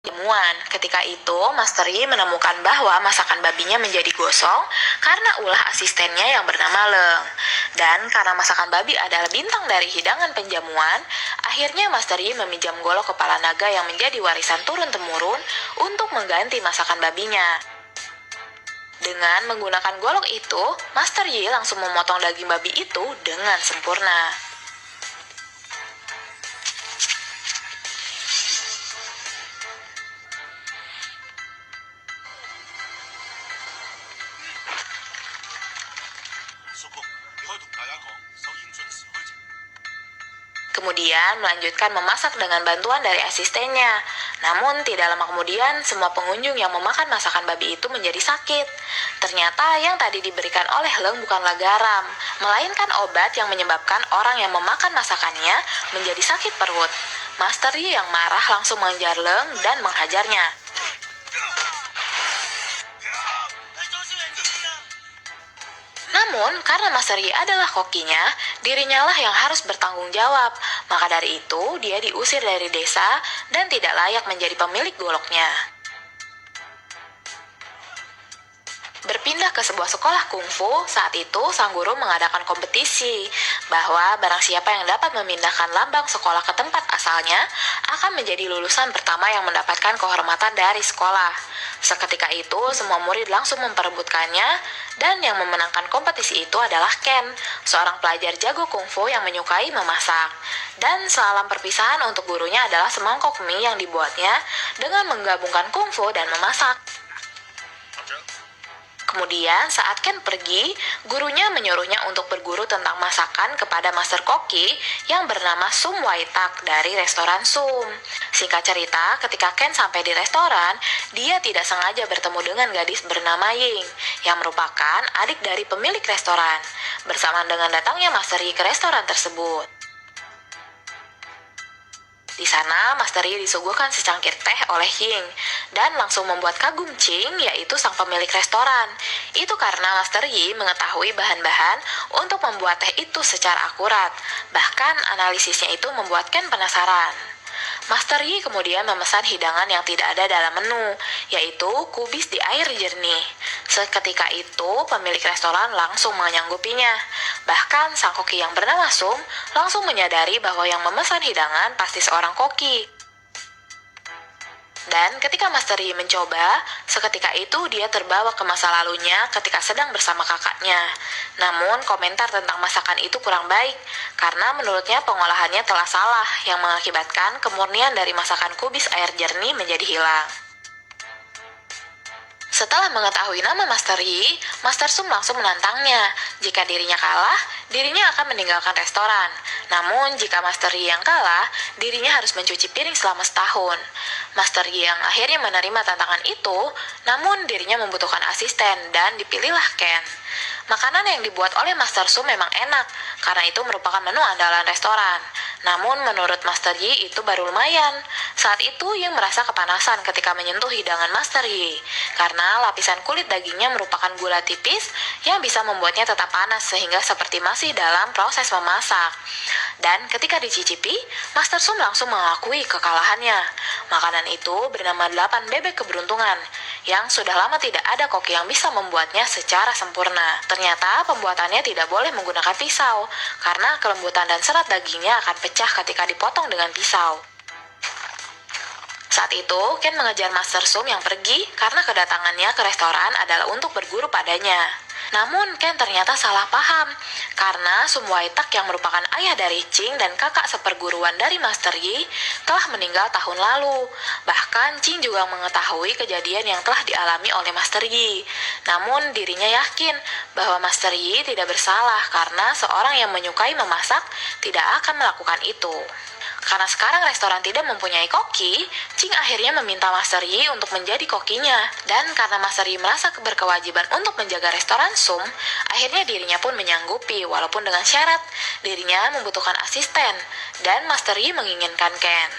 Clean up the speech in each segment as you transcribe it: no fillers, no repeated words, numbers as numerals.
Jamuan. Ketika itu, Master Yi menemukan bahwa masakan babinya menjadi gosong karena ulah asistennya yang bernama Leng. Dan karena masakan babi adalah bintang dari hidangan penjamuan, akhirnya Master Yi meminjam golok kepala naga yang menjadi warisan turun-temurun untuk mengganti masakan babinya. Dengan menggunakan golok itu, Master Yi langsung memotong daging babi itu dengan sempurna. Kemudian melanjutkan memasak dengan bantuan dari asistennya. Namun tidak lama kemudian semua pengunjung yang memakan masakan babi itu menjadi sakit. Ternyata yang tadi diberikan oleh Leng bukanlah garam, melainkan obat yang menyebabkan orang yang memakan masakannya menjadi sakit perut. Master Yi yang marah langsung mengejar Leng dan menghajarnya. Namun, karena Master Yi adalah kokinya, dirinya lah yang harus bertanggung jawab. Maka dari itu, dia diusir dari desa dan tidak layak menjadi pemilik goloknya. Berpindah ke sebuah sekolah kungfu, saat itu sang guru mengadakan kompetisi bahwa barang siapa yang dapat memindahkan lambang sekolah ke tempat asalnya akan menjadi lulusan pertama yang mendapatkan kehormatan dari sekolah. Seketika itu, semua murid langsung memperebutkannya dan yang memenangkan kompetisi itu adalah Ken, seorang pelajar jago kungfu yang menyukai memasak. Dan salam perpisahan untuk gurunya adalah semangkok mie yang dibuatnya dengan menggabungkan kungfu dan memasak. Kemudian saat Ken pergi, gurunya menyuruhnya untuk berguru tentang masakan kepada Master Koki yang bernama Sum Waitak dari restoran Sum. Singkat cerita, ketika Ken sampai di restoran, dia tidak sengaja bertemu dengan gadis bernama Ying, yang merupakan adik dari pemilik restoran. Bersamaan dengan datangnya Master Yi ke restoran tersebut. Di sana, Master Yi disuguhkan secangkir teh oleh Ying dan langsung membuat kagum Ching, yaitu sang pemilik restoran. Itu karena Master Yi mengetahui bahan-bahan untuk membuat teh itu secara akurat. Bahkan analisisnya itu membuat Ken penasaran. Master Yi kemudian memesan hidangan yang tidak ada dalam menu, yaitu kubis di air jernih. Seketika itu, pemilik restoran langsung menyanggupinya. Bahkan sang koki yang bernama Sum langsung menyadari bahwa yang memesan hidangan pasti seorang koki. Dan ketika Master Yi mencoba, seketika itu dia terbawa ke masa lalunya ketika sedang bersama kakaknya. Namun komentar tentang masakan itu kurang baik, karena menurutnya pengolahannya telah salah yang mengakibatkan kemurnian dari masakan kubis air jernih menjadi hilang. Setelah mengetahui nama Master Yi, Master Sum langsung menantangnya. Jika dirinya kalah, dirinya akan meninggalkan restoran. Namun, jika Master Yi yang kalah, dirinya harus mencuci piring selama setahun. Master Yi yang akhirnya menerima tantangan itu, namun dirinya membutuhkan asisten dan dipilihlah Ken. Makanan yang dibuat oleh Master Sum memang enak, karena itu merupakan menu andalan restoran. Namun menurut Master Yi itu baru lumayan. Saat itu Ying merasa kepanasan ketika menyentuh hidangan Master Yi, karena lapisan kulit dagingnya merupakan gula tipis yang bisa membuatnya tetap panas sehingga seperti masih dalam proses memasak. Dan ketika dicicipi, Master Sum langsung mengakui kekalahannya. Makanan itu bernama 8 bebek keberuntungan, yang sudah lama tidak ada koki yang bisa membuatnya secara sempurna. Ternyata pembuatannya tidak boleh menggunakan pisau, karena kelembutan dan serat dagingnya akan pecah ketika dipotong dengan pisau. Saat itu, Ken mengejar Master Sum yang pergi karena kedatangannya ke restoran adalah untuk berguru padanya. Namun, Ken ternyata salah paham, karena Sum Waitak yang merupakan ayah dari Ching dan kakak seperguruan dari Master Yi telah meninggal tahun lalu. Bahkan, Ching juga mengetahui kejadian yang telah dialami oleh Master Yi. Namun, dirinya yakin bahwa Master Yi tidak bersalah karena seorang yang menyukai memasak tidak akan melakukan itu. Karena sekarang restoran tidak mempunyai koki, Ching akhirnya meminta Master Yi untuk menjadi kokinya. Dan karena Master Yi merasa berkewajiban untuk menjaga restoran Sum, akhirnya dirinya pun menyanggupi walaupun dengan syarat dirinya membutuhkan asisten dan Master Yi menginginkan Ken.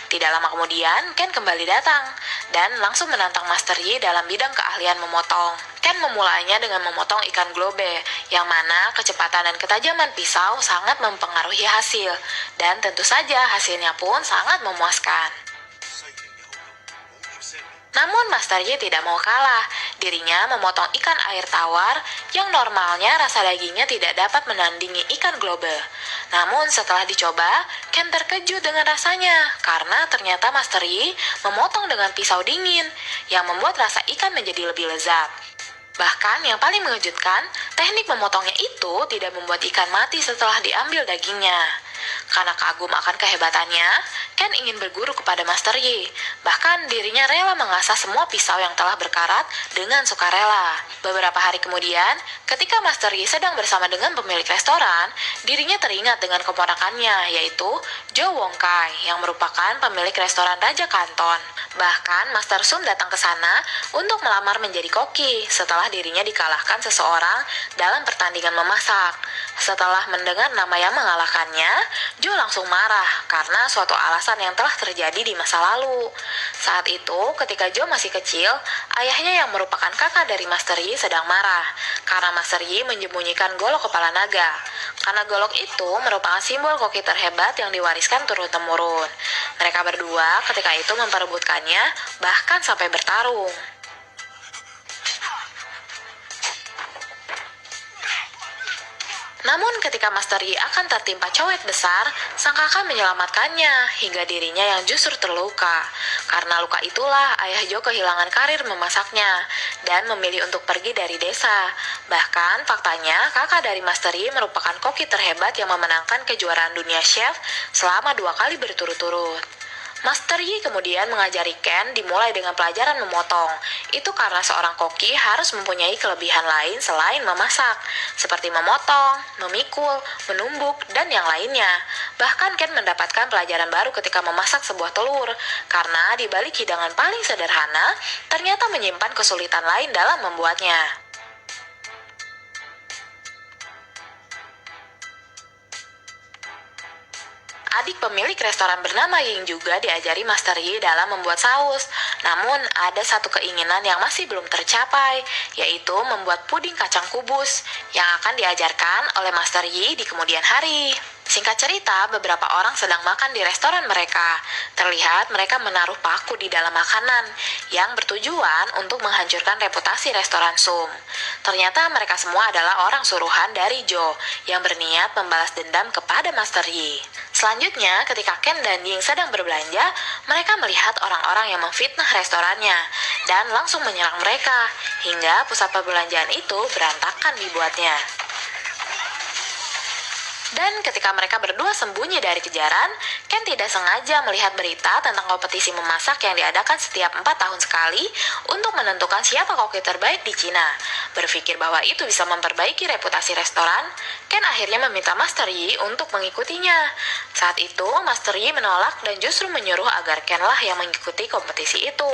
Tidak lama kemudian, Ken kembali datang dan langsung menantang Master Yi dalam bidang keahlian memotong. Ken memulainya dengan memotong ikan globe, yang mana kecepatan dan ketajaman pisau sangat mempengaruhi hasil, dan tentu saja hasilnya pun sangat memuaskan. Namun Master Yi tidak mau kalah. Dirinya memotong ikan air tawar yang normalnya rasa dagingnya tidak dapat menandingi ikan globe. Namun setelah dicoba, Ken terkejut dengan rasanya karena ternyata Master Yi memotong dengan pisau dingin yang membuat rasa ikan menjadi lebih lezat. Bahkan yang paling mengejutkan, teknik memotongnya itu tidak membuat ikan mati setelah diambil dagingnya. Karena kagum akan kehebatannya, Ken ingin berguru kepada Master Yi. Bahkan dirinya rela mengasah semua pisau yang telah berkarat dengan sukarela. Beberapa hari kemudian, ketika Master Yi sedang bersama dengan pemilik restoran, dirinya teringat dengan keponakannya, yaitu Jo Wong Kai, yang merupakan pemilik restoran Raja Kanton. Bahkan Master Sum datang ke sana untuk melamar menjadi koki setelah dirinya dikalahkan seseorang dalam pertandingan memasak. Setelah mendengar nama yang mengalahkannya, Jo langsung marah karena suatu alasan yang telah terjadi di masa lalu. Saat itu, ketika Jo masih kecil, ayahnya yang merupakan kakak dari Master Yi sedang marah karena Master Yi menyembunyikan golok kepala naga. Karena golok itu merupakan simbol koki terhebat yang diwariskan turun-temurun. Mereka berdua ketika itu memperebutkannya, bahkan sampai bertarung. Namun ketika Master Yi akan tertimpa cowek besar, sang kakak menyelamatkannya hingga dirinya yang justru terluka. Karena luka itulah ayah Jo kehilangan karir memasaknya dan memilih untuk pergi dari desa. Bahkan faktanya kakak dari Master Yi merupakan koki terhebat yang memenangkan kejuaraan dunia chef selama 2 kali berturut-turut. Master Yi kemudian mengajari Ken dimulai dengan pelajaran memotong. Itu karena seorang koki harus mempunyai kelebihan lain selain memasak, seperti memotong, memikul, menumbuk, dan yang lainnya. Bahkan Ken mendapatkan pelajaran baru ketika memasak sebuah telur, karena di balik hidangan paling sederhana, ternyata menyimpan kesulitan lain dalam membuatnya. Adik pemilik restoran bernama Ying juga diajari Master Yi dalam membuat saus. Namun ada satu keinginan yang masih belum tercapai, yaitu membuat puding kacang kubus yang akan diajarkan oleh Master Yi di kemudian hari. Singkat cerita, beberapa orang sedang makan di restoran mereka. Terlihat mereka menaruh paku di dalam makanan yang bertujuan untuk menghancurkan reputasi restoran Sum. Ternyata mereka semua adalah orang suruhan dari Jo yang berniat membalas dendam kepada Master Yi. Selanjutnya, ketika Ken dan Ying sedang berbelanja, mereka melihat orang-orang yang memfitnah restorannya dan langsung menyerang mereka, hingga pusat perbelanjaan itu berantakan dibuatnya. Dan ketika mereka berdua sembunyi dari kejaran, Ken tidak sengaja melihat berita tentang kompetisi memasak yang diadakan setiap 4 tahun sekali untuk menentukan siapa koki terbaik di Cina. Berpikir bahwa itu bisa memperbaiki reputasi restoran, Ken akhirnya meminta Master Yi untuk mengikutinya. Saat itu, Master Yi menolak dan justru menyuruh agar Ken lah yang mengikuti kompetisi itu,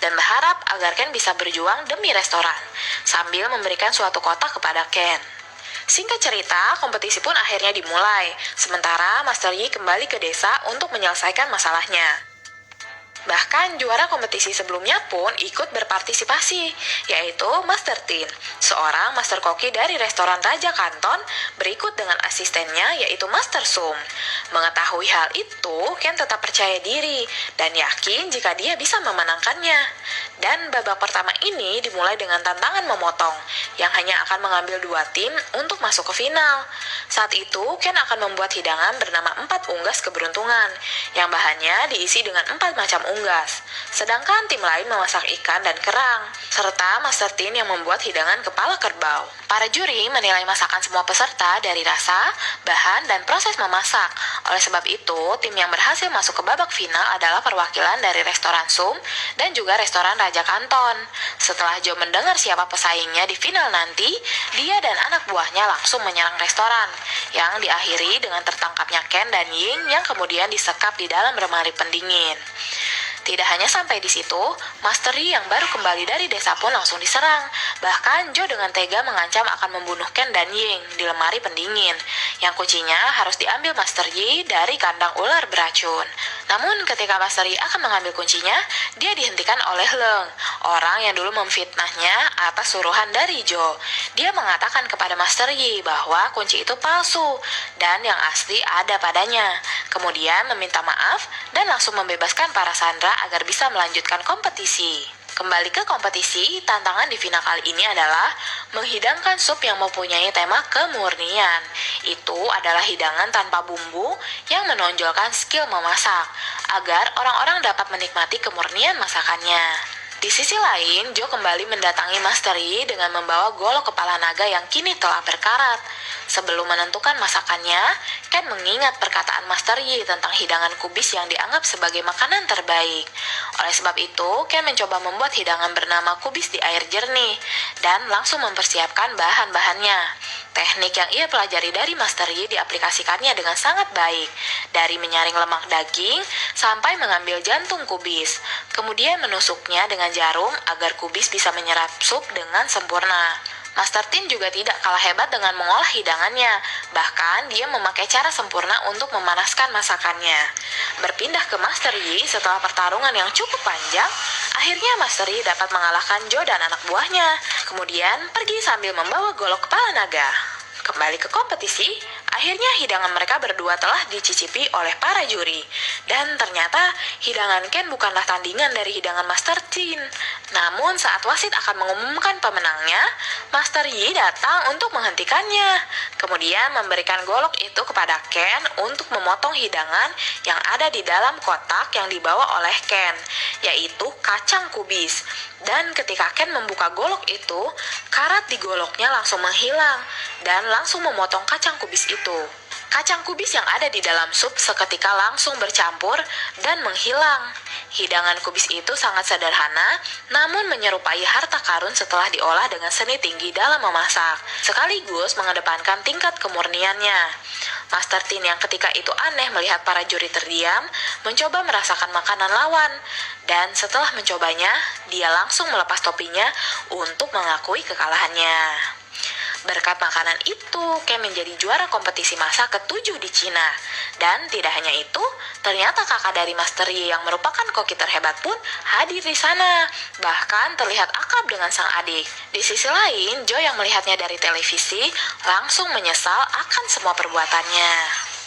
dan berharap agar Ken bisa berjuang demi restoran, sambil memberikan suatu kotak kepada Ken. Singkat cerita, kompetisi pun akhirnya dimulai, sementara Master Yi kembali ke desa untuk menyelesaikan masalahnya. Bahkan juara kompetisi sebelumnya pun ikut berpartisipasi, yaitu Master Tin, seorang master koki dari restoran Raja Kanton, berikut dengan asistennya yaitu Master Sum. Mengetahui hal itu, Ken tetap percaya diri dan yakin jika dia bisa memenangkannya. Dan babak pertama ini dimulai dengan tantangan memotong, yang hanya akan mengambil 2 tim untuk masuk ke final. Saat itu, Ken akan membuat hidangan bernama 4 unggas keberuntungan, yang bahannya diisi dengan 4 macam unggas. Sedangkan tim lain memasak ikan dan kerang, serta Master Tin yang membuat hidangan kepala kerbau. Para juri menilai masakan semua peserta dari rasa, bahan, dan proses memasak. Oleh sebab itu, tim yang berhasil masuk ke babak final adalah perwakilan dari restoran Sum dan juga restoran Raja Kanton. Setelah Jo mendengar siapa pesaingnya di final nanti, dia dan anak buahnya langsung menyerang restoran, yang diakhiri dengan tertangkapnya Ken dan Ying yang kemudian disekap di dalam lemari pendingin. Tidak hanya sampai di situ, Master Yi yang baru kembali dari desa pun langsung diserang. Bahkan Jo dengan tega mengancam akan membunuh Ken dan Ying di lemari pendingin, yang kuncinya harus diambil Master Yi dari kandang ular beracun. Namun ketika Master Yi akan mengambil kuncinya, dia dihentikan oleh Leng, orang yang dulu memfitnahnya atas suruhan dari Jo. Dia mengatakan kepada Master Yi bahwa kunci itu palsu dan yang asli ada padanya. Kemudian meminta maaf dan langsung membebaskan para sandera agar bisa melanjutkan kompetisi. Kembali ke kompetisi, tantangan di final kali ini adalah menghidangkan sup yang mempunyai tema kemurnian. Itu adalah hidangan tanpa bumbu yang menonjolkan skill memasak, agar orang-orang dapat menikmati kemurnian masakannya. Di sisi lain, Jo kembali mendatangi Master Yi dengan membawa golok kepala naga yang kini telah berkarat. Sebelum menentukan masakannya, Ken mengingat perkataan Master Yi tentang hidangan kubis yang dianggap sebagai makanan terbaik. Oleh sebab itu, Ken mencoba membuat hidangan bernama kubis di air jernih dan langsung mempersiapkan bahan-bahannya. Teknik yang ia pelajari dari Master Yi diaplikasikannya dengan sangat baik, dari menyaring lemak daging sampai mengambil jantung kubis, kemudian menusuknya dengan jarum agar kubis bisa menyerap sup dengan sempurna. Master Tin juga tidak kalah hebat dengan mengolah hidangannya, bahkan dia memakai cara sempurna untuk memanaskan masakannya. Berpindah ke Master Yi setelah pertarungan yang cukup panjang, akhirnya Master Yi dapat mengalahkan Jo dan anak buahnya, kemudian pergi sambil membawa golok kepala naga. Kembali ke kompetisi, akhirnya hidangan mereka berdua telah dicicipi oleh para juri. Dan ternyata hidangan Ken bukanlah tandingan dari hidangan Master Tin. Namun saat wasit akan mengumumkan pemenangnya, Master Yi datang untuk menghentikannya. Kemudian memberikan golok itu kepada Ken untuk memotong hidangan yang ada di dalam kotak yang dibawa oleh Ken, yaitu kacang kubis. Dan ketika Ken membuka golok itu, karat di goloknya langsung menghilang dan langsung memotong kacang kubis itu. Kacang kubis yang ada di dalam sup seketika langsung bercampur dan menghilang. Hidangan kubis itu sangat sederhana, namun menyerupai harta karun setelah diolah dengan seni tinggi dalam memasak, sekaligus mengedepankan tingkat kemurniannya. Master Tin yang ketika itu aneh melihat para juri terdiam, mencoba merasakan makanan lawan, dan setelah mencobanya, dia langsung melepas topinya untuk mengakui kekalahannya. Berkat makanan itu, Ken menjadi juara kompetisi masak ke-7 di Cina. Dan tidak hanya itu, ternyata kakak dari Master Yi yang merupakan koki terhebat pun hadir di sana. Bahkan terlihat akrab dengan sang adik. Di sisi lain, Jo yang melihatnya dari televisi langsung menyesal akan semua perbuatannya.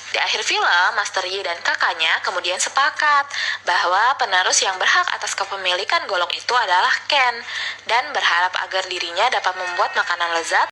Di akhir film, Master Yi dan kakaknya kemudian sepakat bahwa penerus yang berhak atas kepemilikan golok itu adalah Ken, dan berharap agar dirinya dapat membuat makanan lezat